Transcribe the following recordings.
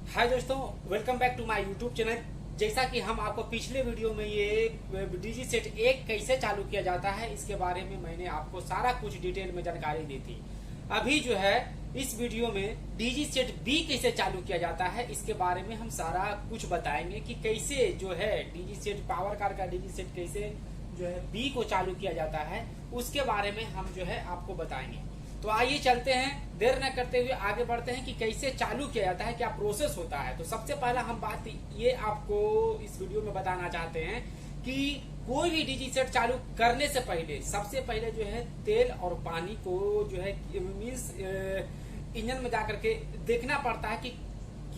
हाय दोस्तों, welcome back to my YouTube channel. जैसा कि हम आपको पिछले वीडियो में ये डीजी सेट 1 कैसे चालू किया जाता है इसके बारे में मैंने आपको सारा कुछ डिटेल में जानकारी दी थी। अभी जो है इस वीडियो में डीजी सेट बी कैसे चालू किया जाता है इसके बारे में हम सारा कुछ बताएंगे कि कैसे जो है डीजी सेट पावर कार का डीजी सेट कैसे जो है बी को चालू किया जाता है उसके बारे में हम जो है आपको बताएंगे। तो आइए चलते हैं, देर न करते हुए आगे बढ़ते हैं कि कैसे चालू किया जाता है, क्या प्रोसेस होता है। तो सबसे पहला हम बात ये आपको इस वीडियो में बताना चाहते हैं कि कोई भी डीजी सेट चालू करने से पहले सबसे पहले जो है तेल और पानी को जो है मीन्स इंजन में जाकर के देखना पड़ता है कि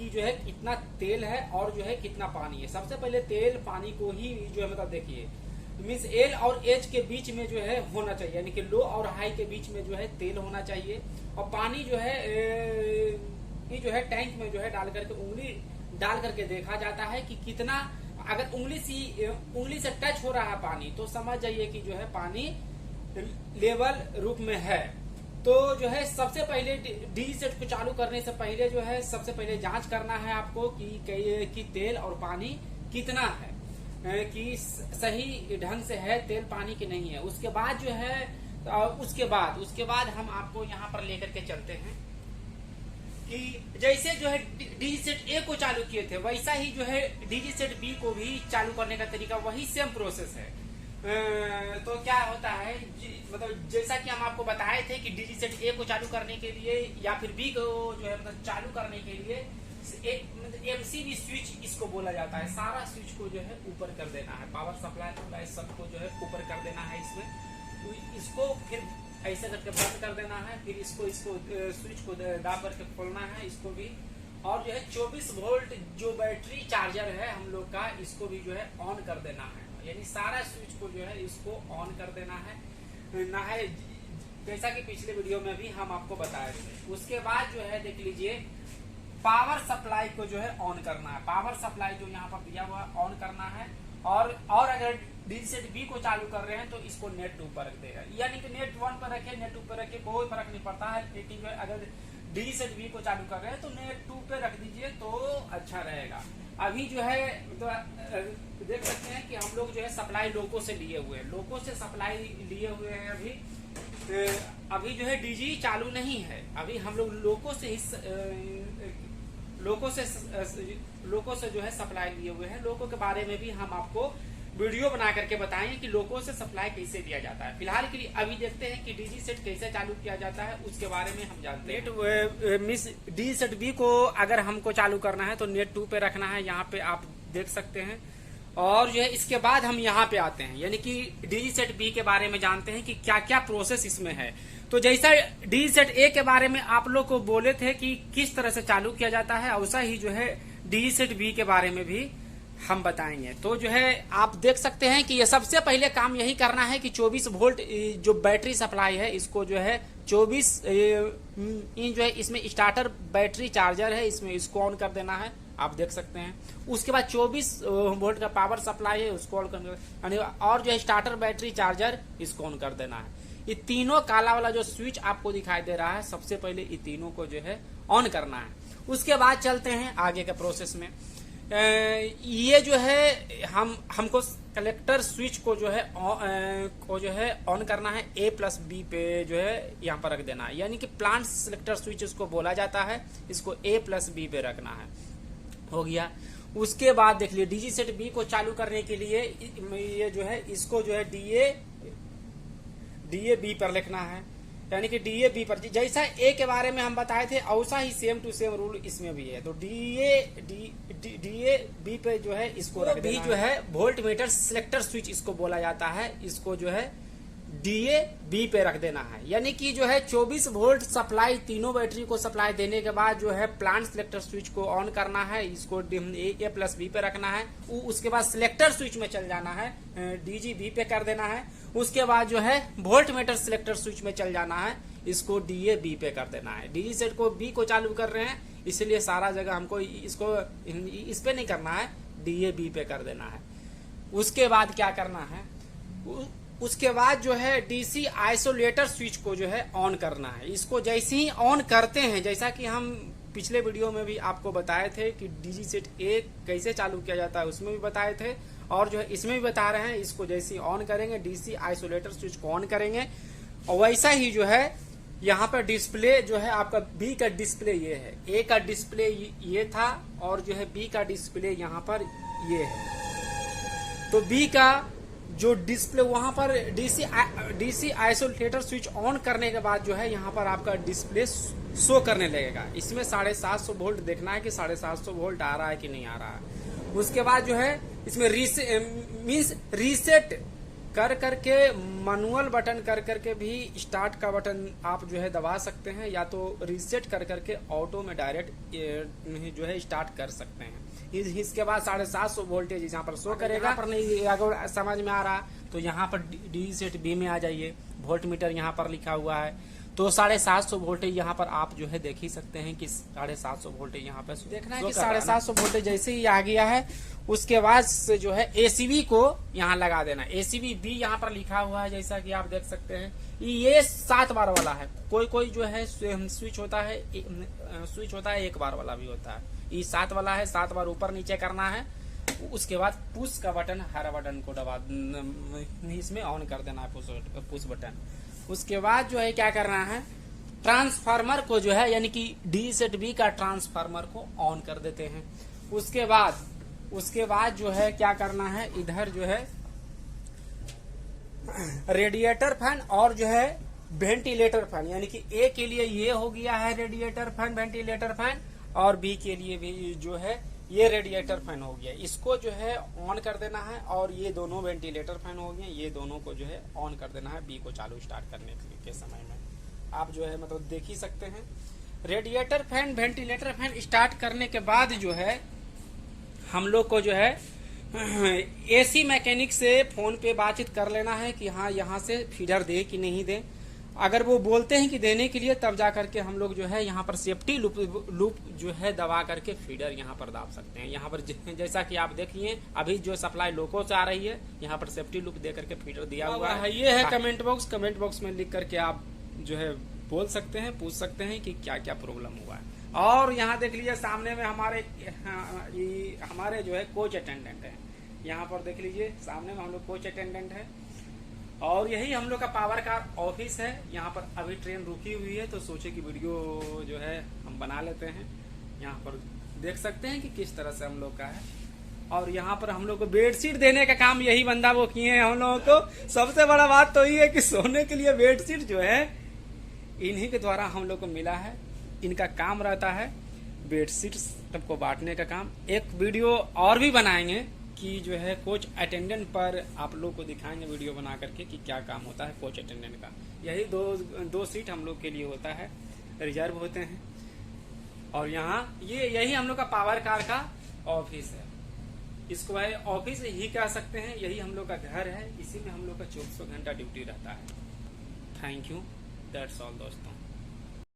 जो है कितना तेल है और जो है कितना पानी है। सबसे पहले तेल पानी को ही जो है मतलब देखिए मीन्स एल और एच के बीच में जो है होना चाहिए, यानी कि लो और हाई के बीच में जो है तेल होना चाहिए। और पानी जो है ये जो है टैंक में जो है डाल करके उंगली डाल करके देखा जाता है कि कितना, अगर उंगली से टच हो रहा है पानी तो समझ जाइए कि जो है पानी लेवल रूप में है। तो जो है सबसे पहले डीजी सेट को चालू करने से पहले जो है सबसे पहले जांच करना है आपको कि तेल और पानी कितना है, कि सही ढंग से है तेल पानी की नहीं है। उसके बाद जो है उसके बाद हम आपको यहाँ पर लेकर के चलते हैं कि जैसे जो है डीजी सेट ए को चालू किए थे वैसा ही जो है डीजी सेट बी को भी चालू करने का तरीका वही सेम प्रोसेस है। तो क्या होता है मतलब जैसा कि हम आपको बताए थे कि डीजी सेट ए को चालू करने के लिए या फिर बी को जो है मतलब चालू करने के लिए एमसीबी स्विच इसको बोला जाता है। सारा स्विच को जो है ऊपर कर देना है, पावर सप्लाई सबको जो है ऊपर कर देना है इसमें। तो इसको फिर ऐसे करके बंद कर देना है, फिर इसको स्विच को दाब करके खोलना है इसको भी। और जो है 24 वोल्ट जो बैटरी चार्जर है हम लोग का इसको भी जो है ऑन कर देना है, यानी सारा स्विच को जो है इसको ऑन कर देना है जैसा कि पिछले वीडियो में भी हम आपको बताए थे। उसके बाद जो है देख लीजिए पावर सप्लाई को जो है ऑन करना है, पावर सप्लाई जो यहाँ पर दिया हुआ ऑन करना है। और अगर डीजी सेट बी को चालू कर रहे हैं तो इसको नेट 2 पर रख देगा, यानी कि नेट 1 पर रखे नेट 2 पर रखे कोई फर्क नहीं पड़ता है। लेकिन अगर डीजी सेट बी को चालू कर रहे हैं तो नेट 2 पे रख दीजिए तो अच्छा रहेगा। अभी जो है तो देख सकते हैं कि हम लोग जो है सप्लाई लोको से लिए हुए हैं, लोको से सप्लाई लिए हुए हैं। अभी जो है डीजी चालू नहीं है, अभी हम लोग लोको से जो है सप्लाई लिए हुए हैं। लोको के बारे में भी हम आपको वीडियो बना करके बताएंगे कि लोको से सप्लाई कैसे दिया जाता है। फिलहाल के लिए अभी देखते हैं कि डीजी सेट कैसे चालू किया जाता है उसके बारे में हम जानते हैं। मिस डीजी सेट बी को अगर हमको चालू करना है तो नेट 2 पे रखना है, यहाँ पे आप देख सकते हैं। और जो है इसके बाद हम यहाँ पे आते हैं, यानी कि डीजी सेट बी के बारे में जानते हैं कि क्या क्या प्रोसेस इसमें है। तो जैसा डीजी सेट ए के बारे में आप लोग को बोले थे कि किस तरह से चालू किया जाता है, वैसा ही जो है डीजी सेट बी के बारे में भी हम बताएंगे। तो जो है आप देख सकते हैं कि ये सबसे पहले काम यही करना है कि 24 वोल्ट जो बैटरी सप्लाई है इसको जो है 24 जो है इसमें स्टार्टर बैटरी चार्जर है इसमें इसको ऑन कर देना है, आप देख सकते हैं। उसके बाद 24 वोल्ट का पावर सप्लाई है उसको ऑन कर, और जो है स्टार्टर बैटरी चार्जर इसको ऑन कर देना है। ये तीनों काला वाला जो स्विच आपको दिखाई दे रहा है सबसे पहले ये तीनों को जो है ऑन करना है। उसके बाद चलते हैं आगे के प्रोसेस में। ये जो है हमको कलेक्टर स्विच को जो है ऑन करना है, ए प्लस बी पे जो है यहाँ पर रख देना है, यानी कि प्लांट सिलेक्टर स्विच इसको बोला जाता है। इसको ए प्लस बी पे रखना है, हो गया। उसके बाद देख लिए डीजी सेट बी को चालू करने के लिए ये जो है इसको जो है डीए बी पर लिखना है, यानी कि डीए बी पर जैसा ए के बारे में हम बताए थे वैसा ही सेम टू सेम रूल इसमें भी है। तो डीए बी पे जो है इसको रख देना है। जो है वोल्ट मीटर सिलेक्टर स्विच इसको बोला जाता है, इसको जो है डीए बी पे रख देना है, यानी कि जो है 24 वोल्ट सप्लाई तीनों बैटरी को सप्लाई देने के बाद जो है प्लांट सिलेक्टर स्विच को ऑन करना है, इसको ए प्लस बी पे रखना है। उसके बाद सिलेक्टर स्विच में चल जाना है, डीजी बी पे कर देना है। उसके बाद जो है वोल्ट मीटर सिलेक्टर स्विच में चल जाना है, इसको डीए बी पे कर देना है। डीजी सेट को बी को चालू कर रहे हैं इसलिए सारा जगह हमको इसको इस पे नहीं करना है, डीए बी पे कर देना है। उसके बाद क्या करना है, उसके बाद जो है डीसी आइसोलेटर स्विच को जो है ऑन करना है। इसको जैसे ही ऑन करते हैं, जैसा कि हम पिछले वीडियो में भी आपको बताए थे कि डीजी सेट 1 कैसे चालू किया जाता है, उसमें भी बताए थे, और जो है इसमें भी बता रहे हैं। इसको जैसे ही ऑन करेंगे, डीसी आइसोलेटर स्विच को ऑन करेंगे, और वैसा ही जो है यहाँ पर डिस्प्ले जो है आपका बी का डिस्प्ले ये है, ए का डिस्प्ले ये था, और जो है बी का डिस्प्ले यहाँ पर ये है। तो बी का जो डिस्प्ले वहां पर डीसी आइसोलेटर स्विच ऑन करने के बाद जो है यहाँ पर आपका डिस्प्ले शो करने लगेगा। इसमें 750 वोल्ट देखना है कि 750 वोल्ट आ रहा है कि नहीं आ रहा है। उसके बाद जो है इसमें रीसेट कर करके मैनुअल बटन कर करके भी स्टार्ट का बटन आप जो है दबा सकते हैं, या तो रीसेट कर करके ऑटो में डायरेक्ट जो है स्टार्ट कर सकते हैं। इसके बाद 750 वोल्टेज यहाँ पर शो करेगा। पर नहीं अगर समझ में आ रहा तो यहाँ पर डी सेट बी में आ जाइए, वोल्ट मीटर यहाँ पर लिखा हुआ है, तो 750 वोल्टेज यहाँ पर आप जो है देख ही सकते हैं कि 750 वोल्टेज यहाँ पर देखना है कि 750 वोल्टेज जैसे ही आ गया है। उसके बाद से जो है एसीबी को यहाँ लगा देना। एसीबी बी यहाँ पर लिखा हुआ है, जैसा कि आप देख सकते हैं। ये 7 बार वाला है, कोई जो है स्विच होता है 1 बार वाला भी होता है। ये 7 वाला है, 7 बार ऊपर नीचे करना है। उसके बाद पुश का बटन, हरा बटन को दबा इसमें ऑन कर देना है, पुश बटन। उसके बाद जो है क्या करना है, ट्रांसफार्मर को जो है यानी कि डी सेट बी का ट्रांसफार्मर को ऑन कर देते हैं। उसके बाद जो है क्या करना है, इधर जो है रेडिएटर फैन और जो है वेंटिलेटर फैन, यानी कि ए के लिए ये हो गया है रेडिएटर फैन वेंटिलेटर फैन, और बी के लिए भी जो है ये रेडिएटर फैन हो गया। इसको जो है ऑन कर देना है, और ये दोनों वेंटिलेटर फैन हो गए, ये दोनों को जो है ऑन कर देना है बी को चालू स्टार्ट करने के समय में। आप जो है मतलब देख ही सकते हैं। Radiator fan ventilator fan start करने के बाद जो है हम लोग को जो है एसी मैकेनिक से फोन पे बातचीत कर लेना है कि हाँ यहाँ से फीडर दे कि नहीं दे। अगर वो बोलते हैं कि देने के लिए, तब जा करके हम लोग जो है यहाँ पर सेफ्टी लूप जो है दबा करके फीडर यहाँ पर दाब सकते हैं। यहाँ पर जैसा कि आप देखिए अभी जो सप्लाई लोको से आ रही है, यहाँ पर सेफ्टी लूप दे करके फीडर दिया हुआ है। ये है कमेंट बॉक्स में लिख करके आप जो है बोल सकते हैं, पूछ सकते हैं कि क्या क्या प्रॉब्लम हुआ है। और यहाँ देख लीजिए सामने में हमारे जो है कोच अटेंडेंट है। यहाँ पर देख लीजिए सामने में हम लोग कोच अटेंडेंट है, और यही हम लोग का पावर कार ऑफिस है। यहाँ पर अभी ट्रेन रुकी हुई है, तो सोचे कि वीडियो जो है हम बना लेते हैं। यहाँ पर देख सकते हैं कि किस तरह से हम लोग का है। और यहाँ पर हम लोग को बेडशीट देने का काम यही बंदा वो किए हैं। हम लोगों को सबसे बड़ा बात तो ये है कि सोने के लिए बेडशीट जो है इन्हीं के द्वारा हम लोग को मिला है। इनका काम रहता है बेडशीट सबको बांटने का काम। एक वीडियो और भी बनाएंगे कि जो है कोच अटेंडेंट पर आप लोग को दिखाएंगे वीडियो बना करके कि क्या काम होता है कोच अटेंडेंट का। यही दो सीट हम लोग के लिए होता है, रिजर्व होते हैं। और यहाँ यही हम लोग का पावर कार का ऑफिस है। इसको भाई ऑफिस ही कह सकते हैं। यही हम लोग का घर है, इसी में हम लोग का 24 घंटा ड्यूटी रहता है। थैंक यू, दैट्स ऑल दोस्तों।